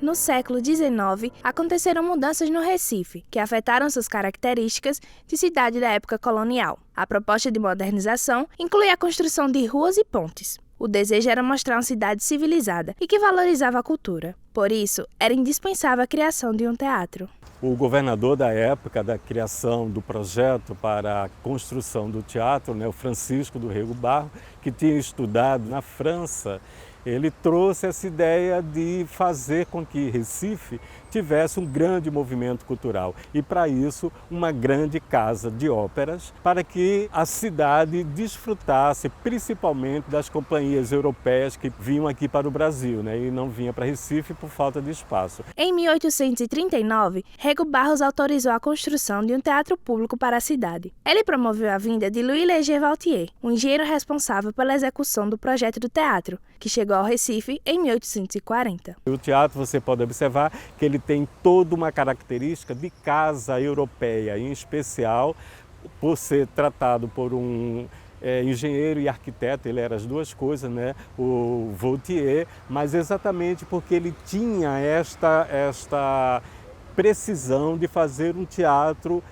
No século XIX, aconteceram mudanças no Recife, que afetaram suas características de cidade da época colonial. A proposta de modernização incluía a construção de ruas e pontes. O desejo era mostrar uma cidade civilizada e que valorizava a cultura. Por isso, era indispensável a criação de um teatro. O governador da época da criação do projeto para a construção do teatro, o Francisco do Rego Barros, que tinha estudado na França, ele trouxe essa ideia de fazer com que Recife tivesse um grande movimento cultural e, para isso, uma grande casa de óperas, para que a cidade desfrutasse principalmente das companhias europeias que vinham aqui para o Brasil, e não vinha para Recife por falta de espaço. Em 1839, Rego Barros autorizou a construção de um teatro público para a cidade. Ele promoveu a vinda de Louis Leger-Valtier, um engenheiro responsável pela execução do projeto do teatro, que chegou ao Recife em 1840. O teatro, você pode observar que ele tem toda uma característica de casa europeia, em especial por ser tratado por um engenheiro e arquiteto, ele era as duas coisas, o Vautier, mas exatamente porque ele tinha esta precisão de fazer um teatro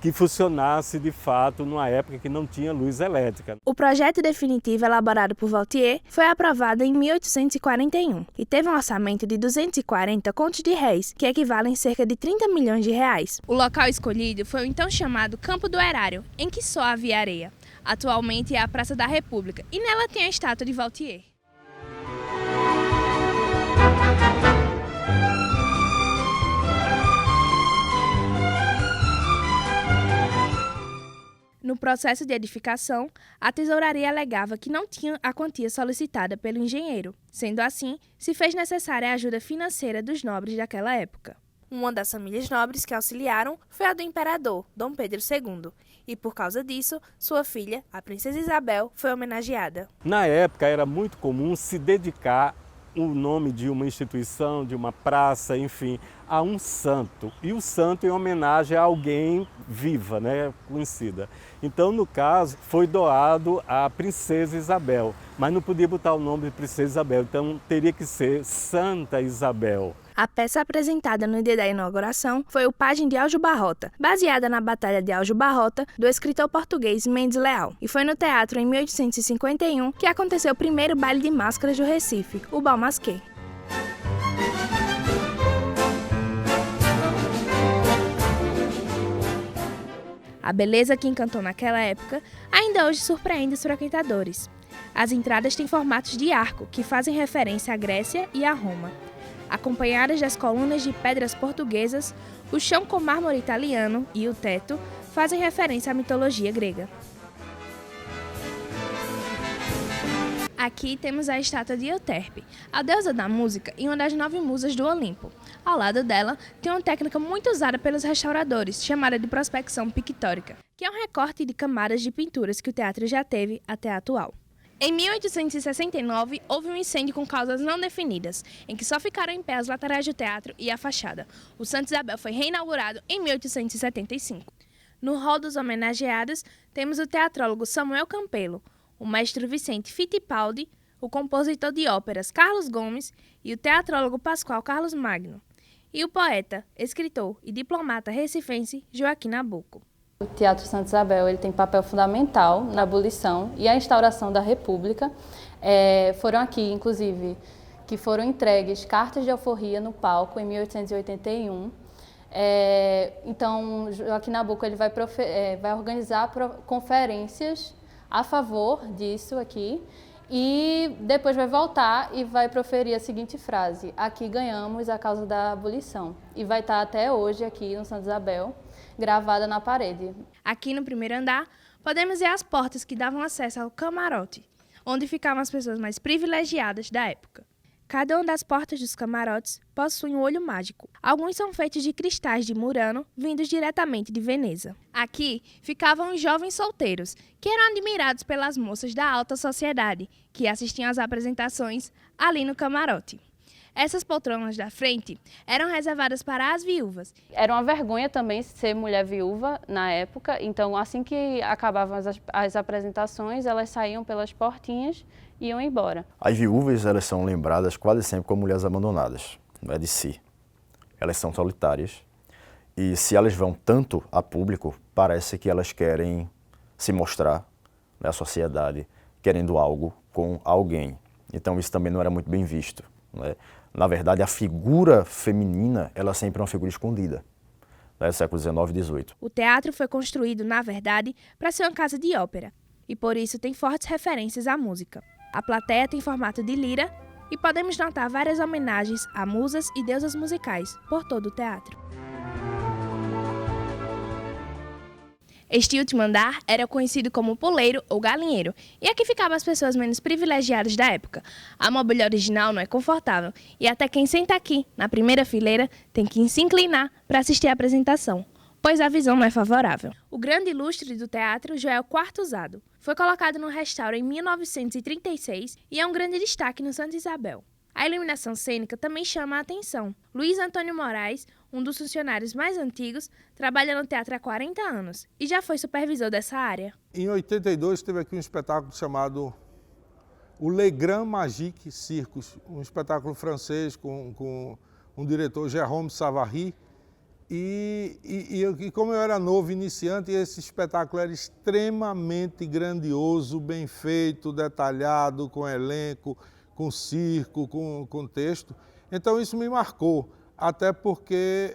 que funcionasse de fato numa época que não tinha luz elétrica. O projeto definitivo elaborado por Vautier foi aprovado em 1841 e teve um orçamento de 240 contos de réis, que equivalem a cerca de 30 milhões de reais. O local escolhido foi o então chamado Campo do Erário, em que só havia areia. Atualmente é a Praça da República e nela tem a estátua de Vautier. No processo de edificação, a tesouraria alegava que não tinha a quantia solicitada pelo engenheiro. Sendo assim, se fez necessária a ajuda financeira dos nobres daquela época. Uma das famílias nobres que auxiliaram foi a do imperador, Dom Pedro II, e por causa disso, sua filha, a princesa Isabel, foi homenageada. Na época era muito comum se dedicar o nome de uma instituição, de uma praça, enfim, a um santo. E o santo em homenagem a alguém viva, conhecida. Então, no caso, foi doado à princesa Isabel, mas não podia botar o nome de princesa Isabel, então teria que ser Santa Isabel. A peça apresentada no dia da inauguração foi o Pajem de Aljubarrota, baseada na Batalha de Aljubarrota, do escritor português Mendes Leal. E foi no teatro em 1851 que aconteceu o primeiro baile de máscaras do Recife, o Bal Masqué. A beleza que encantou naquela época ainda hoje surpreende os frequentadores. As entradas têm formatos de arco, que fazem referência à Grécia e a Roma. Acompanhadas das colunas de pedras portuguesas, o chão com mármore italiano e o teto fazem referência à mitologia grega. Aqui temos a estátua de Euterpe, a deusa da música e uma das 9 musas do Olimpo. Ao lado dela, tem uma técnica muito usada pelos restauradores, chamada de prospecção pictórica, que é um recorte de camadas de pinturas que o teatro já teve até a atual. Em 1869, houve um incêndio com causas não definidas, em que só ficaram em pé as laterais do teatro e a fachada. O Santa Isabel foi reinaugurado em 1875. No rol dos homenageados, temos o teatrólogo Samuel Campelo, o mestre Vicente Fittipaldi, o compositor de óperas Carlos Gomes e o teatrólogo Pascoal Carlos Magno, e o poeta, escritor e diplomata recifense Joaquim Nabuco. O Teatro Santa Isabel ele tem papel fundamental na abolição e a instauração da República. Foram aqui, inclusive, que foram entregues cartas de alforria no palco em 1881. Então, Joaquim Nabuco ele vai organizar conferências a favor disso aqui e depois vai voltar e vai proferir a seguinte frase: aqui ganhamos a causa da abolição. E vai estar até hoje aqui no Santa Isabel, gravada na parede. Aqui no primeiro andar, podemos ver as portas que davam acesso ao camarote, onde ficavam as pessoas mais privilegiadas da época. Cada uma das portas dos camarotes possui um olho mágico. Alguns são feitos de cristais de Murano, vindos diretamente de Veneza. Aqui ficavam os jovens solteiros, que eram admirados pelas moças da alta sociedade, que assistiam às apresentações ali no camarote. Essas poltronas da frente eram reservadas para as viúvas. Era uma vergonha também ser mulher viúva na época, então assim que acabavam as apresentações, elas saíam pelas portinhas e iam embora. As viúvas elas são lembradas quase sempre como mulheres abandonadas. não é de si. Elas são solitárias e se elas vão tanto a público, parece que elas querem se mostrar à sociedade, querendo algo com alguém. Então isso também não era muito bem visto, né? Na verdade, a figura feminina, ela sempre é uma figura escondida, né? Século XIX e XVIII. O teatro foi construído, na verdade, para ser uma casa de ópera, e por isso tem fortes referências à música. A plateia tem formato de lira e podemos notar várias homenagens a musas e deusas musicais por todo o teatro. Este último andar era conhecido como poleiro ou galinheiro, e aqui ficavam as pessoas menos privilegiadas da época. A mobília original não é confortável, e até quem senta aqui, na primeira fileira, tem que se inclinar para assistir à apresentação, pois a visão não é favorável. O grande ilustre do teatro já é o quarto usado. Foi colocado no restauro em 1936 e é um grande destaque no Santa Isabel. A iluminação cênica também chama a atenção. Luiz Antônio Moraes, um dos funcionários mais antigos, trabalha no teatro há 40 anos e já foi supervisor dessa área. Em 82 teve aqui um espetáculo chamado o Le Grand Magique Circus, um espetáculo francês com um diretor, Jérôme Savary. E como eu era novo, iniciante, esse espetáculo era extremamente grandioso, bem feito, detalhado, com elenco, com circo, com texto. Então isso me marcou, até porque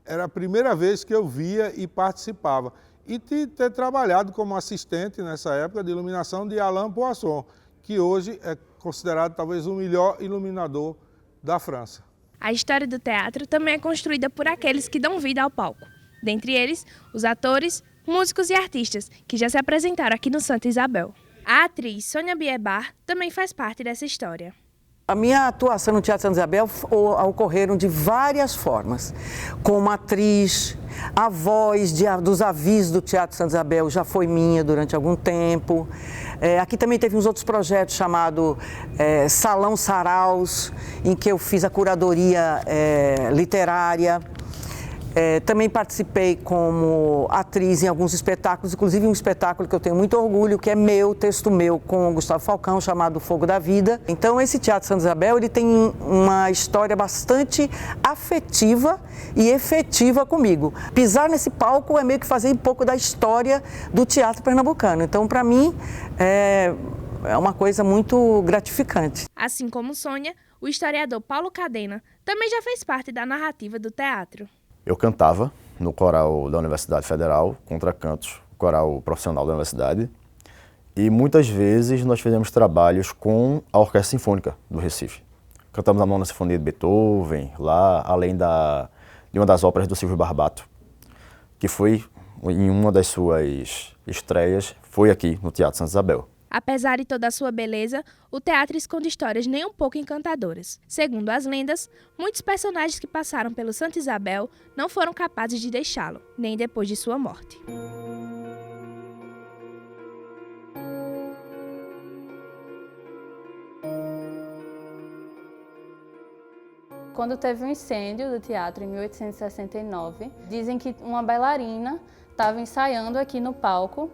era a primeira vez que eu via e participava. E ter trabalhado como assistente nessa época de iluminação de Alain Poisson, que hoje é considerado talvez o melhor iluminador da França. A história do teatro também é construída por aqueles que dão vida ao palco. Dentre eles, os atores, músicos e artistas, que já se apresentaram aqui no Santa Isabel. A atriz Sônia Biebar também faz parte dessa história. A minha atuação no Teatro Santa Isabel ocorreram de várias formas. Como atriz, a voz dos avisos do Teatro Santa Isabel já foi minha durante algum tempo. Aqui também teve uns outros projetos chamados Salão Saraus, em que eu fiz a curadoria literária. Também participei como atriz em alguns espetáculos, inclusive um espetáculo que eu tenho muito orgulho, que é meu, texto meu, com o Gustavo Falcão, chamado Fogo da Vida. Então esse Teatro Santa Isabel ele tem uma história bastante afetiva e efetiva comigo. Pisar nesse palco é meio que fazer um pouco da história do teatro pernambucano. Então para mim é uma coisa muito gratificante. Assim como Sônia, o historiador Paulo Cadena também já fez parte da narrativa do teatro. Eu cantava no coral da Universidade Federal, contracantos, coral profissional da universidade, e muitas vezes nós fizemos trabalhos com a Orquestra Sinfônica do Recife. Cantamos a Nona Sinfonia de Beethoven, lá, além de uma das óperas do Silvio Barbato, que foi, em uma das suas estreias, foi aqui no Teatro Santa Isabel. Apesar de toda a sua beleza, o teatro esconde histórias nem um pouco encantadoras. Segundo as lendas, muitos personagens que passaram pelo Santa Isabel não foram capazes de deixá-lo, nem depois de sua morte. Quando teve um incêndio do teatro em 1869, dizem que uma bailarina estava ensaiando aqui no palco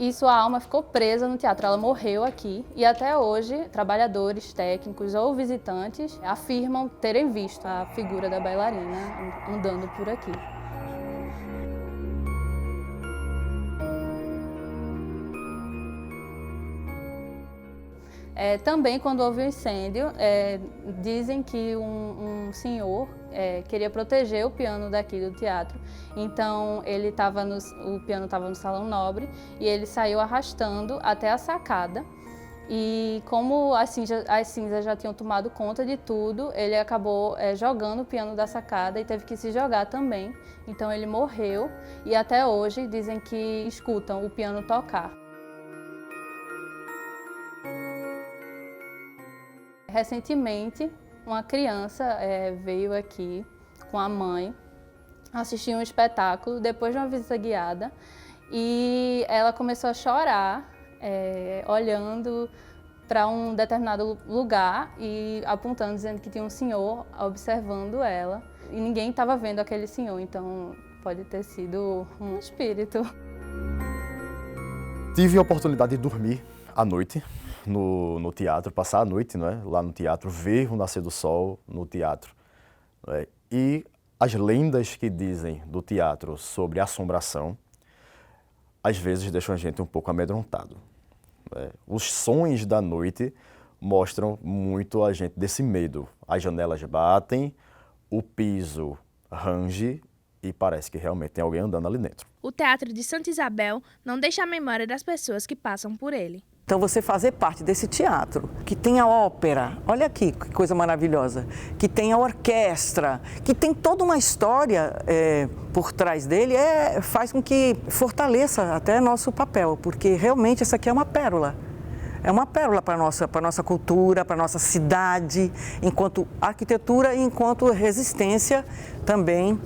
e sua alma ficou presa no teatro. Ela morreu aqui e até hoje trabalhadores, técnicos ou visitantes afirmam terem visto a figura da bailarina andando por aqui. Também, quando houve o incêndio, dizem que um senhor queria proteger o piano daqui do teatro. Então, o piano estava no Salão Nobre e ele saiu arrastando até a sacada. E como as cinzas já tinham tomado conta de tudo, ele acabou jogando o piano da sacada e teve que se jogar também. Então, ele morreu e até hoje dizem que escutam o piano tocar. Recentemente, uma criança veio aqui com a mãe assistir um espetáculo depois de uma visita guiada e ela começou a chorar olhando para um determinado lugar e apontando, dizendo que tinha um senhor observando ela e ninguém estava vendo aquele senhor, então pode ter sido um espírito. Tive a oportunidade de dormir à noite no teatro, passar a noite, né, lá no teatro, ver o nascer do sol no teatro. E as lendas que dizem do teatro sobre assombração, às vezes deixam a gente um pouco amedrontado. Os sons da noite mostram muito a gente desse medo. As janelas batem, o piso range e parece que realmente tem alguém andando ali dentro. O Teatro de Santa Isabel não deixa a memória das pessoas que passam por ele. Então você fazer parte desse teatro, que tem a ópera, olha aqui que coisa maravilhosa, que tem a orquestra, que tem toda uma história por trás dele, faz com que fortaleça até nosso papel, porque realmente essa aqui é uma pérola. É uma pérola para a nossa cultura, para a nossa cidade, enquanto arquitetura e enquanto resistência também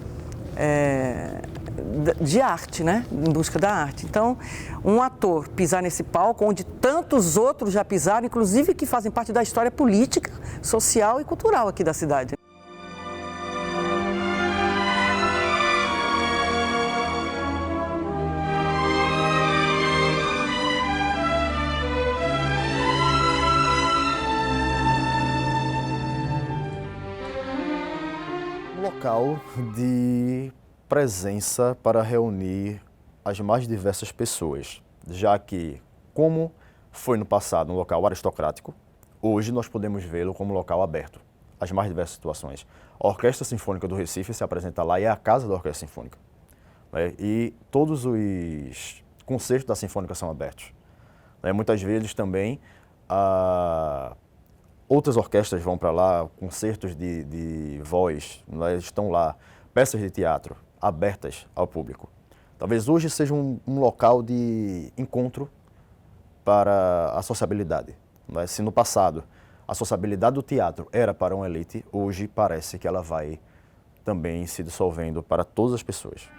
de arte, né? Em busca da arte. Então, um ator pisar nesse palco, onde tantos outros já pisaram, inclusive que fazem parte da história política, social e cultural aqui da cidade. Local de presença para reunir as mais diversas pessoas, já que, como foi no passado um local aristocrático, hoje nós podemos vê-lo como um local aberto às mais diversas situações. A Orquestra Sinfônica do Recife se apresenta lá e é a casa da Orquestra Sinfônica. E todos os concertos da Sinfônica são abertos. Muitas vezes também outras orquestras vão para lá, concertos de voz, estão lá, peças de teatro abertas ao público. Talvez hoje seja um local de encontro para a sociabilidade. Se no passado a sociabilidade do teatro era para uma elite, hoje parece que ela vai também se dissolvendo para todas as pessoas.